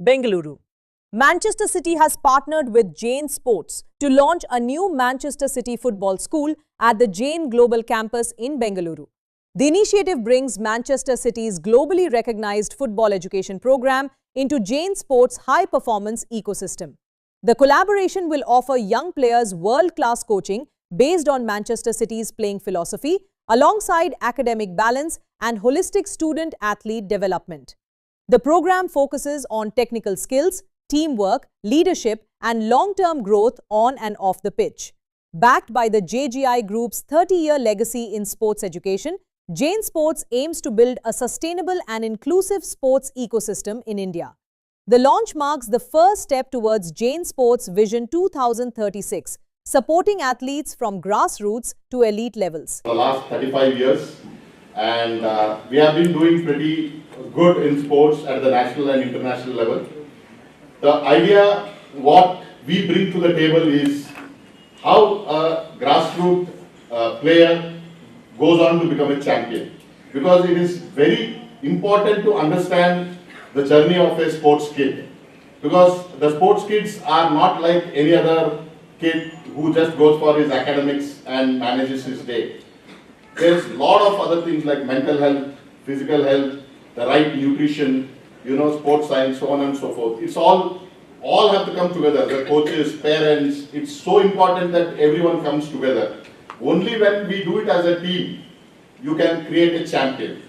Bengaluru. Manchester City has partnered with JAIN Sports to launch a new Manchester City football school at the JAIN Global Campus in Bengaluru. The initiative brings Manchester City's globally recognized football education program into JAIN Sports' high-performance ecosystem. The collaboration will offer young players world-class coaching based on Manchester City's playing philosophy, alongside academic balance and holistic student-athlete development. The program focuses on technical skills, teamwork, leadership, and long-term growth on and off the pitch. Backed by the JGI Group's 30-year legacy in sports education, JAIN Sports aims to build a sustainable and inclusive sports ecosystem in India. The launch marks the first step towards JAIN Sports Vision 2036, supporting athletes from grassroots to elite levels. For the last 35 years, and we have been doing pretty good in sports at the national and international level. The idea, what we bring to the table is how a grassroots player goes on to become a champion. Because it is very important to understand the journey of a sports kid. Because the sports kids are not like any other kid who just goes for his academics and manages his day. There's a lot of other things like mental health, physical health, the right nutrition, sports science, so on and so forth. It's all have to come together. The coaches, parents, it's so important that everyone comes together. Only when we do it as a team, you can create a champion.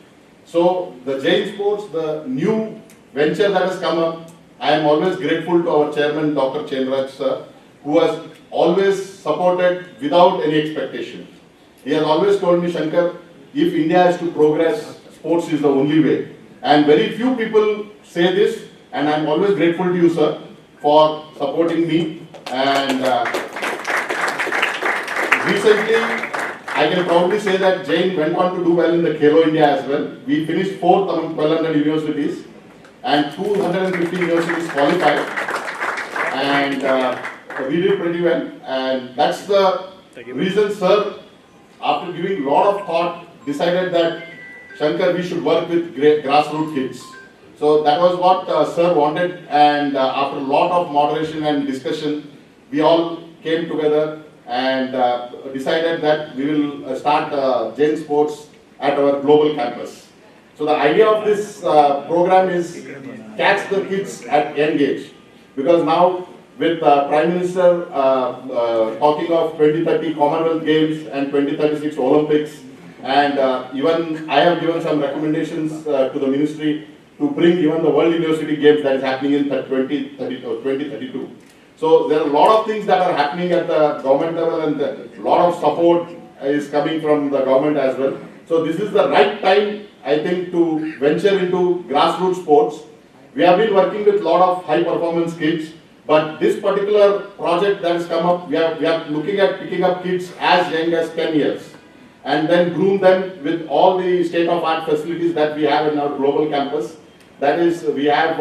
So the JAIN Sports, the new venture that has come up, I am always grateful to our chairman, Dr. Chenraj sir, who has always supported without any expectation. He has always told me, Shankar, if India is to progress, sports is the only way. And very few people say this, and I am always grateful to you, sir, for supporting me. And recently, I can proudly say that JAIN went on to do well in the Khelo India as well. We finished 4th among 1200 universities, and 250 universities qualified. And we did pretty well. And that's the reason, sir, after giving a lot of thought, decided that, Shankar, we should work with grassroots kids. So that was what sir wanted, and after a lot of moderation and discussion, we all came together and decided that we will start JAIN Sports at our global campus. So the idea of this program is catch the kids at young age, because now with Prime Minister talking of 2030 Commonwealth Games and 2036 Olympics, and even I have given some recommendations to the ministry to bring even the World University Games that is happening in 2032. So there are a lot of things that are happening at the government level, and a lot of support is coming from the government as well. So this is the right time, I think, to venture into grassroots sports. We have been working with a lot of high performance kids, but this particular project that has come up, we are looking at picking up kids as young as 10 years and then groom them with all the state-of-art facilities that we have in our global campus. That is, we have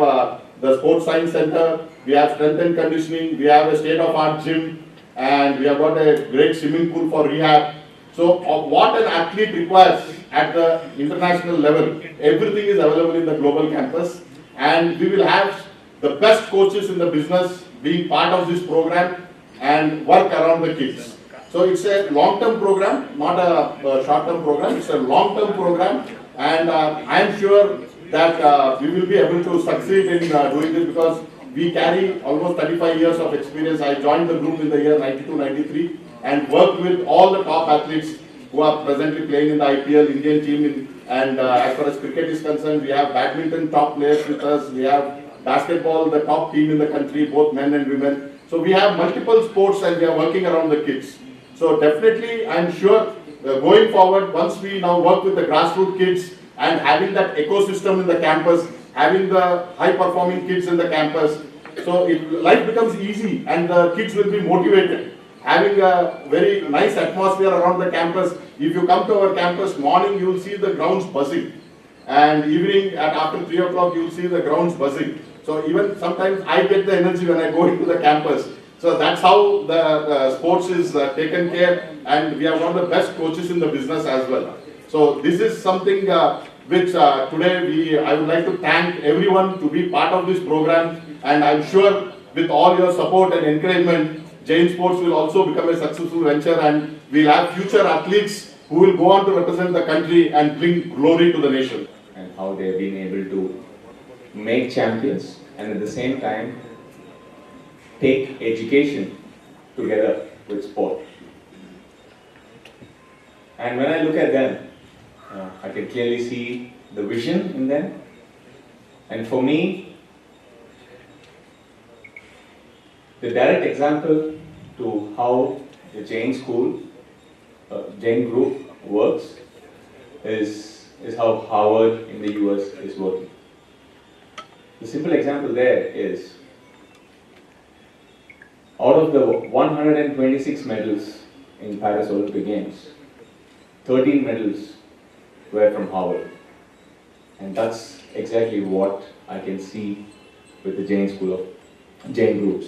the Sports Science Center, we have strength and conditioning, we have a state-of-art gym, and we have got a great swimming pool for rehab. So what an athlete requires at the international level, everything is available in the global campus, and we will have the best coaches in the business being part of this program and work around the kids. So it's a long-term program, not a short-term program, it's a long-term program, and I am sure that we will be able to succeed in doing this, because we carry almost 35 years of experience. I joined the group in the year 92-93 and worked with all the top athletes who are presently playing in the IPL Indian team. And as far as cricket is concerned, we have badminton top players with us, we have basketball, the top team in the country, both men and women. So we have multiple sports and we are working around the kids. So definitely, I am sure going forward, once we now work with the grassroots kids and having that ecosystem in the campus, having the high-performing kids in the campus, so life becomes easy and the kids will be motivated. Having a very nice atmosphere around the campus. If you come to our campus, morning you will see the grounds buzzing, and evening at after 3 o'clock you will see the grounds buzzing. So even sometimes I get the energy when I go into the campus. So that's how the sports is taken care, and we have one of the best coaches in the business as well. So this is something which today I would like to thank everyone to be part of this program, and I'm sure with all your support and encouragement, JAIN Sports will also become a successful venture, and we'll have future athletes who will go on to represent the country and bring glory to the nation. And how they've been able to make champions and at the same time take education together with sport. And when I look at them, I can clearly see the vision in them. And for me, the direct example to how the JAIN school, JAIN Group works is how Harvard in the US is working. The simple example there is, out of the 126 medals in Paris Olympic Games, 13 medals were from Harvard. And that's exactly what I can see with the JAIN School of JAIN Groups.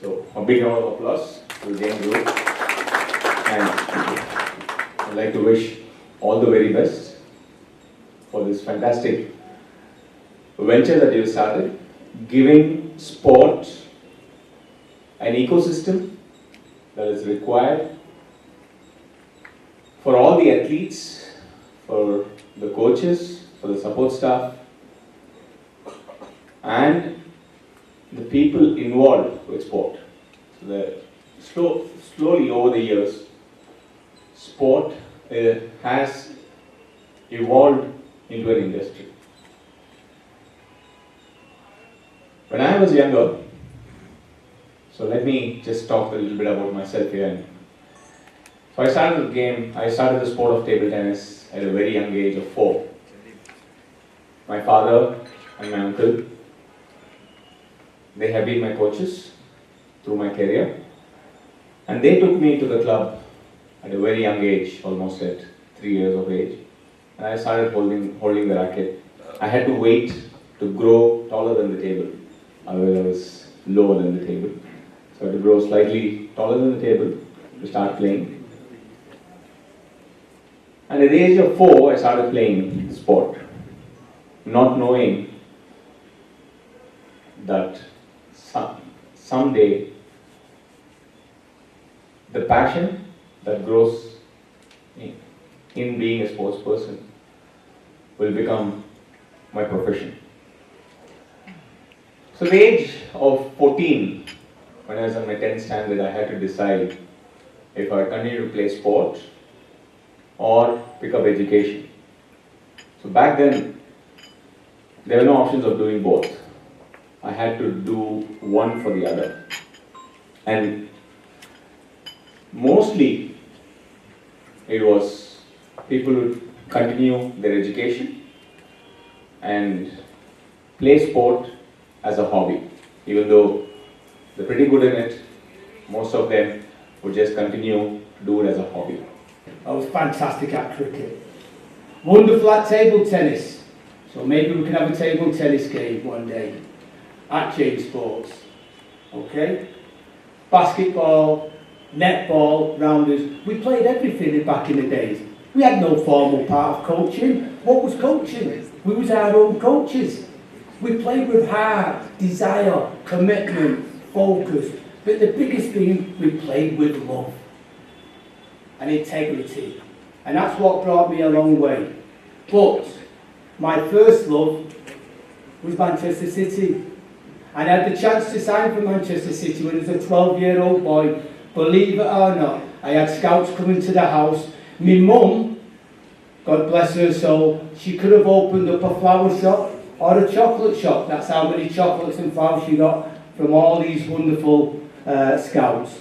So a big round of applause to the JAIN Group. And I'd like to wish all the very best for this fantastic venture that you started, giving sport an ecosystem that is required for all the athletes, for the coaches, for the support staff, and the people involved with sport. So slowly over the years, sport has evolved into an industry. When I was younger, so let me just talk a little bit about myself here. So I started the sport of table tennis at a very young age of 4. My father and my uncle, they have been my coaches through my career, and they took me to the club at a very young age, almost at 3 years of age, and I started holding the racket. I had to wait to grow taller than the table, otherwise I was lower than the table. So I had to grow slightly taller than the table to start playing. And at the age of 4, I started playing sport, not knowing that someday the passion that grows in being a sports person will become my profession. So at the age of 14, when I was in my 10th standard, I had to decide if I continue to play sport or pick up education. So back then, there were no options of doing both. I had to do one for the other. And mostly, it was people would continue their education and play sport as a hobby. Even though they're pretty good in it, most of them would just continue to do it as a hobby. I was fantastic at cricket. Wonderful at table tennis. So maybe we can have a table tennis game one day at JAIN Sports. Okay? Basketball, netball, rounders. We played everything back in the days. We had no formal part of coaching. What was coaching? We was our own coaches. We played with heart, desire, commitment, focus. But the biggest thing, we played with love and integrity. And that's what brought me a long way. But my first love was Manchester City. And I had the chance to sign for Manchester City when I was a 12-year-old boy. Believe it or not, I had scouts coming to the house. My mum, God bless her soul, she could have opened up a flower shop or a chocolate shop. That's how many chocolates and flowers she got from all these wonderful scouts.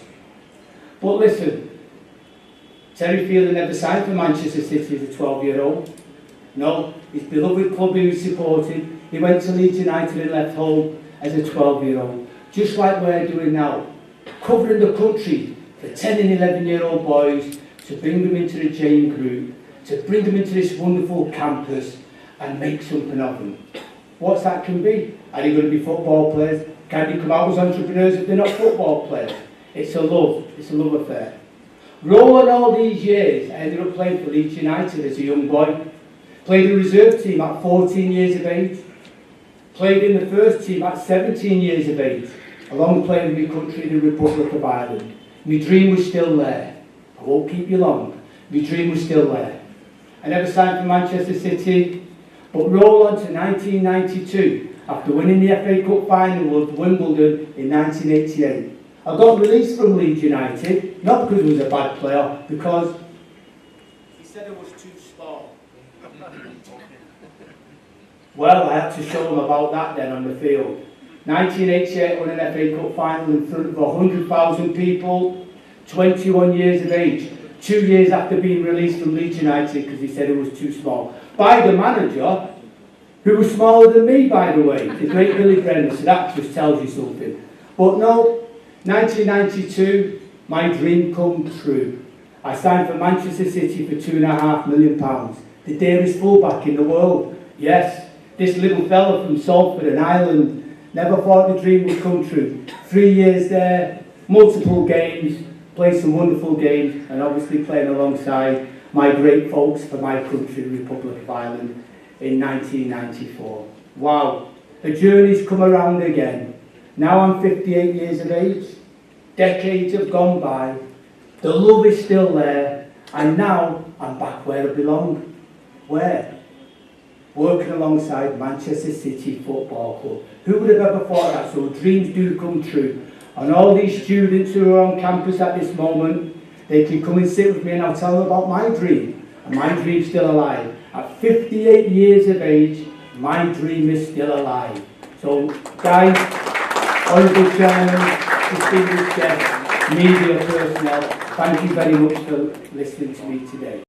But listen, Terry Fielder never signed for Manchester City as a 12-year-old. No, his beloved club he was supporting, he went to Leeds United and left home as a 12-year-old. Just like we're doing now, covering the country for 10 and 11-year-old boys to bring them into the JAIN Group, to bring them into this wonderful campus and make something of them. What's that can be? Are they going to be football players? Can they come out as entrepreneurs if they're not football players? It's a love affair. Rolling all these years, I ended up playing for Leeds United as a young boy. Played in the reserve team at 14 years of age. Played in the first team at 17 years of age, along playing with my country, the Republic of Ireland. My dream was still there. I won't keep you long. My dream was still there. I never signed for Manchester City, but roll on to 1992 after winning the FA Cup final of Wimbledon in 1988. I got released from Leeds United, not because I was a bad player, because he said I was too small. Well, I had to show him about that then on the field. 1988 won an FA Cup final in front of 100,000 people, 21 years of age, 2 years after being released from Leeds United because he said it was too small. By the manager, who was smaller than me, by the way, the great Billy Brennan, so that just tells you something. But no, 1992, my dream come true. I signed for Manchester City for £2.5 million, the dearest fullback in the world. Yes, this little fella from Salford in Ireland never thought the dream would come true. 3 years there, multiple games, played some wonderful games, and obviously playing alongside my great folks for my country, the Republic of Ireland, in 1994. Wow, the journey's come around again. Now I'm 58 years of age. Decades have gone by. The love is still there, and now I'm back where I belong. Where? Working alongside Manchester City Football Club. Who would have ever thought that? So dreams do come true. And all these students who are on campus at this moment, they can come and sit with me and I'll tell them about my dream. And my dream's still alive. At 58 years of age, my dream is still alive. So guys, honourable chairman, distinguished guests, media personnel, thank you very much for listening to me today.